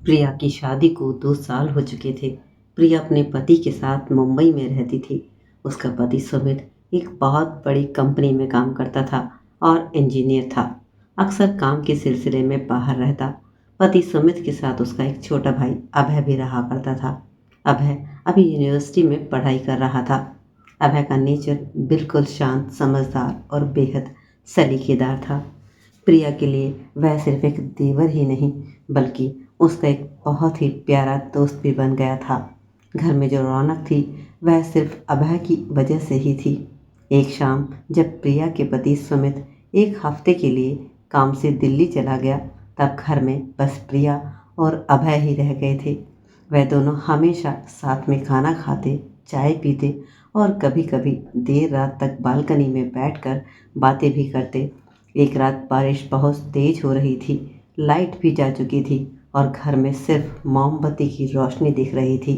प्रिया की शादी को 2 साल हो चुके थे। प्रिया अपने पति के साथ मुंबई में रहती थी। उसका पति सुमित एक बहुत बड़ी कंपनी में काम करता था और इंजीनियर था। अक्सर काम के सिलसिले में बाहर रहता। पति सुमित के साथ उसका एक छोटा भाई अभय भी रहा करता था। अभय अभी यूनिवर्सिटी में पढ़ाई कर रहा था। अभय का नेचर बिल्कुल शांत, समझदार और बेहद सलीकेदार था। प्रिया के लिए वह सिर्फ एक देवर ही नहीं बल्कि उसका एक बहुत ही प्यारा दोस्त भी बन गया था। घर में जो रौनक थी वह सिर्फ अभय की वजह से ही थी। एक शाम जब प्रिया के पति सुमित एक हफ्ते के लिए काम से दिल्ली चला गया, तब घर में बस प्रिया और अभय ही रह गए थे। वह दोनों हमेशा साथ में खाना खाते, चाय पीते और कभी कभी देर रात तक बालकनी में बैठकर बातें भी करते। एक रात बारिश बहुत तेज हो रही थी। लाइट भी जा चुकी थी और घर में सिर्फ मोमबत्ती की रोशनी दिख रही थी।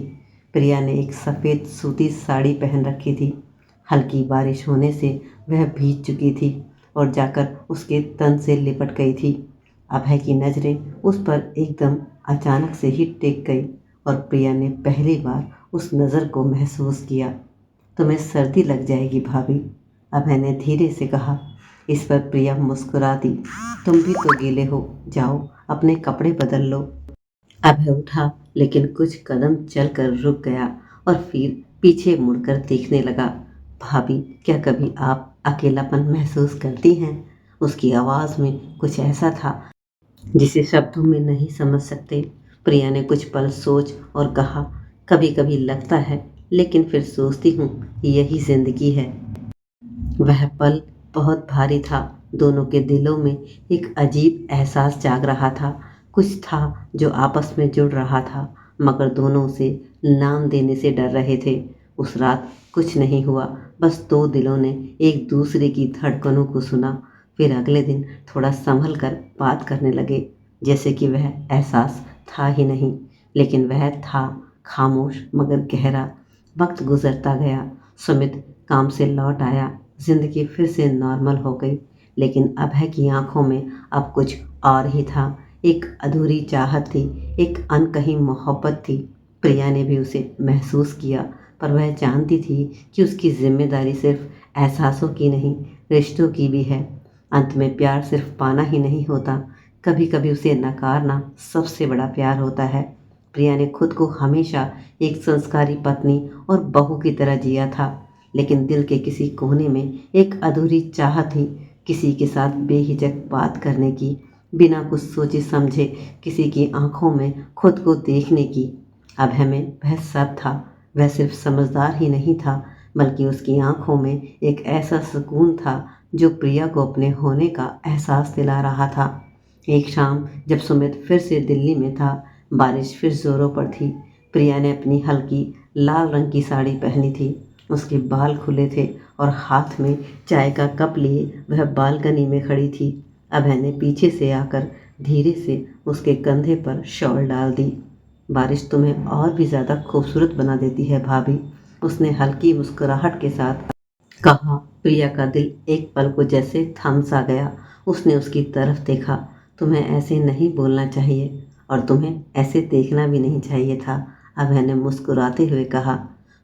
प्रिया ने एक सफ़ेद सूती साड़ी पहन रखी थी। हल्की बारिश होने से वह भीग चुकी थी और जाकर उसके तन से लिपट गई थी। अभय की नज़रें उस पर एकदम अचानक से ही टिक गई और प्रिया ने पहली बार उस नज़र को महसूस किया। तुम्हें सर्दी लग जाएगी भाभी, अभय ने धीरे से कहा। इस पर प्रिया मुस्कुरा दी। तुम भी तो गीले हो, जाओ अपने कपड़े बदल लो। अभय उठा लेकिन कुछ कदम चलकर रुक गया और फिर पीछे मुड़कर देखने लगा। भाभी, क्या कभी आप अकेलापन महसूस करती हैं? उसकी आवाज़ में कुछ ऐसा था जिसे शब्दों में नहीं समझ सकते। प्रिया ने कुछ पल सोच और कहा, कभी कभी लगता है, लेकिन फिर सोचती हूँ यही जिंदगी है। वह पल बहुत भारी था। दोनों के दिलों में एक अजीब एहसास जाग रहा था। कुछ था जो आपस में जुड़ रहा था, मगर दोनों उसे नाम देने से डर रहे थे। उस रात कुछ नहीं हुआ, बस दो दिलों ने एक दूसरे की धड़कनों को सुना। फिर अगले दिन थोड़ा संभल कर बात करने लगे, जैसे कि वह एहसास था ही नहीं, लेकिन वह था, खामोश मगर गहरा। वक्त गुजरता गया। सुमित काम से लौट आया। जिंदगी फिर से नॉर्मल हो गई, लेकिन अभय की आंखों में अब कुछ और ही था। एक अधूरी चाहत थी, एक अनकही मोहब्बत थी। प्रिया ने भी उसे महसूस किया, पर वह जानती थी कि उसकी जिम्मेदारी सिर्फ एहसासों की नहीं, रिश्तों की भी है। अंत में प्यार सिर्फ पाना ही नहीं होता, कभी कभी उसे नकारना सबसे बड़ा प्यार होता है। प्रिया ने खुद को हमेशा एक संस्कारी पत्नी और बहू की तरह जिया था, लेकिन दिल के किसी कोने में एक अधूरी चाह थी, किसी के साथ बेहिचक बात करने की, बिना कुछ सोचे समझे किसी की आंखों में खुद को देखने की। अभय में वह सब था। वह सिर्फ समझदार ही नहीं था, बल्कि उसकी आंखों में एक ऐसा सुकून था जो प्रिया को अपने होने का एहसास दिला रहा था। एक शाम जब सुमित फिर से दिल्ली में था, बारिश फिर जोरों पर थी। प्रिया ने अपनी हल्की लाल रंग की साड़ी पहनी थी। उसके बाल खुले थे और हाथ में चाय का कप लिए वह बालकनी में खड़ी थी। अभय ने पीछे से आकर धीरे से उसके कंधे पर शॉल डाल दी। बारिश तुम्हें और भी ज़्यादा खूबसूरत बना देती है भाभी, उसने हल्की मुस्कुराहट के साथ कहा। प्रिया का दिल एक पल को जैसे थम सा गया। उसने उसकी तरफ देखा। तुम्हें ऐसे नहीं बोलना चाहिए और तुम्हें ऐसे देखना भी नहीं चाहिए था, अभय ने मुस्कुराते हुए कहा।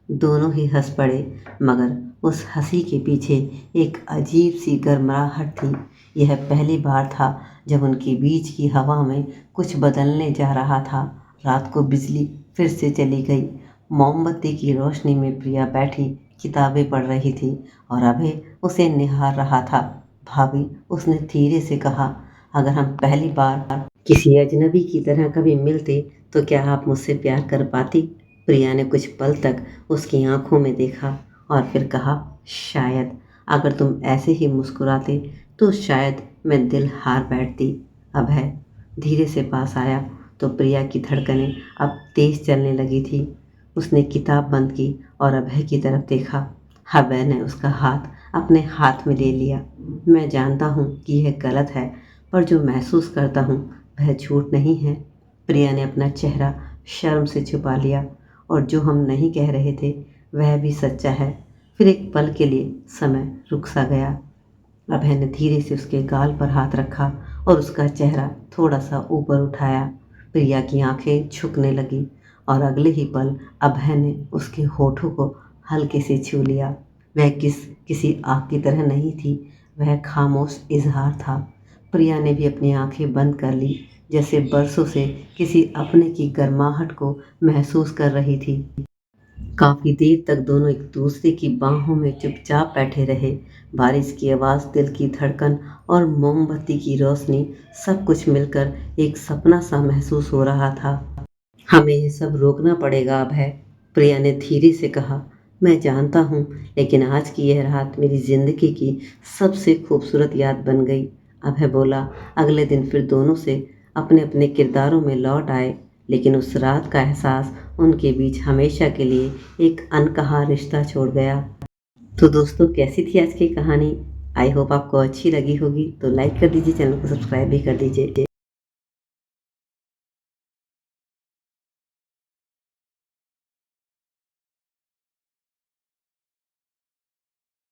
दोनों ही हंस पड़े, मगर उस हंसी के पीछे एक अजीब सी गर्माहट थी। यह पहली बार था जब उनके बीच की हवा में कुछ बदलने जा रहा था। रात को बिजली फिर से चली गई। मोमबत्ती की रोशनी में प्रिया बैठी किताबें पढ़ रही थी और अभय उसे निहार रहा था। भाभी, उसने धीरे से कहा, अगर हम पहली बार किसी अजनबी की तरह कभी मिलते तो क्या आप मुझसे प्यार कर पाती? प्रिया ने कुछ पल तक उसकी आंखों में देखा और फिर कहा, शायद। अगर तुम ऐसे ही मुस्कुराते तो शायद मैं दिल हार बैठती। अभय धीरे से पास आया तो प्रिया की धड़कनें अब तेज चलने लगी थी। उसने किताब बंद की और अभय की तरफ देखा। अभय ने उसका हाथ अपने हाथ में ले लिया। मैं जानता हूँ कि यह गलत है, पर जो महसूस करता हूँ वह झूठ नहीं है। प्रिया ने अपना चेहरा शर्म से छुपा लिया, और जो हम नहीं कह रहे थे वह भी सच्चा है। फिर एक पल के लिए समय रुक सा गया। अभय ने धीरे से उसके गाल पर हाथ रखा और उसका चेहरा थोड़ा सा ऊपर उठाया। प्रिया की आंखें झुकने लगी और अगले ही पल अभय ने उसके होठों को हल्के से छू लिया। वह किसी आग की तरह नहीं थी, वह खामोश इजहार था। प्रिया ने भी अपनी आंखें बंद कर ली, जैसे बरसों से किसी अपने की गर्माहट को महसूस कर रही थी। काफी देर तक दोनों एक दूसरे की बाहों में चुपचाप बैठे रहे। बारिश की आवाज, दिल की धड़कन और मोमबत्ती की रोशनी, सब कुछ मिलकर एक सपना सा महसूस हो रहा था। हमें ये सब रोकना पड़ेगा अभय, प्रिया ने धीरे से कहा। मैं जानता हूँ, लेकिन आज की यह रात मेरी जिंदगी की सबसे खूबसूरत याद बन गई, अभय बोला। अगले दिन फिर दोनों से अपने अपने किरदारों में लौट आए, लेकिन उस रात का एहसास उनके बीच हमेशा के लिए एक अनकहा रिश्ता छोड़ गया। तो दोस्तों, कैसी थी आज की कहानी? आई होप आपको अच्छी लगी होगी। तो लाइक कर दीजिए, चैनल को सब्सक्राइब भी कर दीजिए।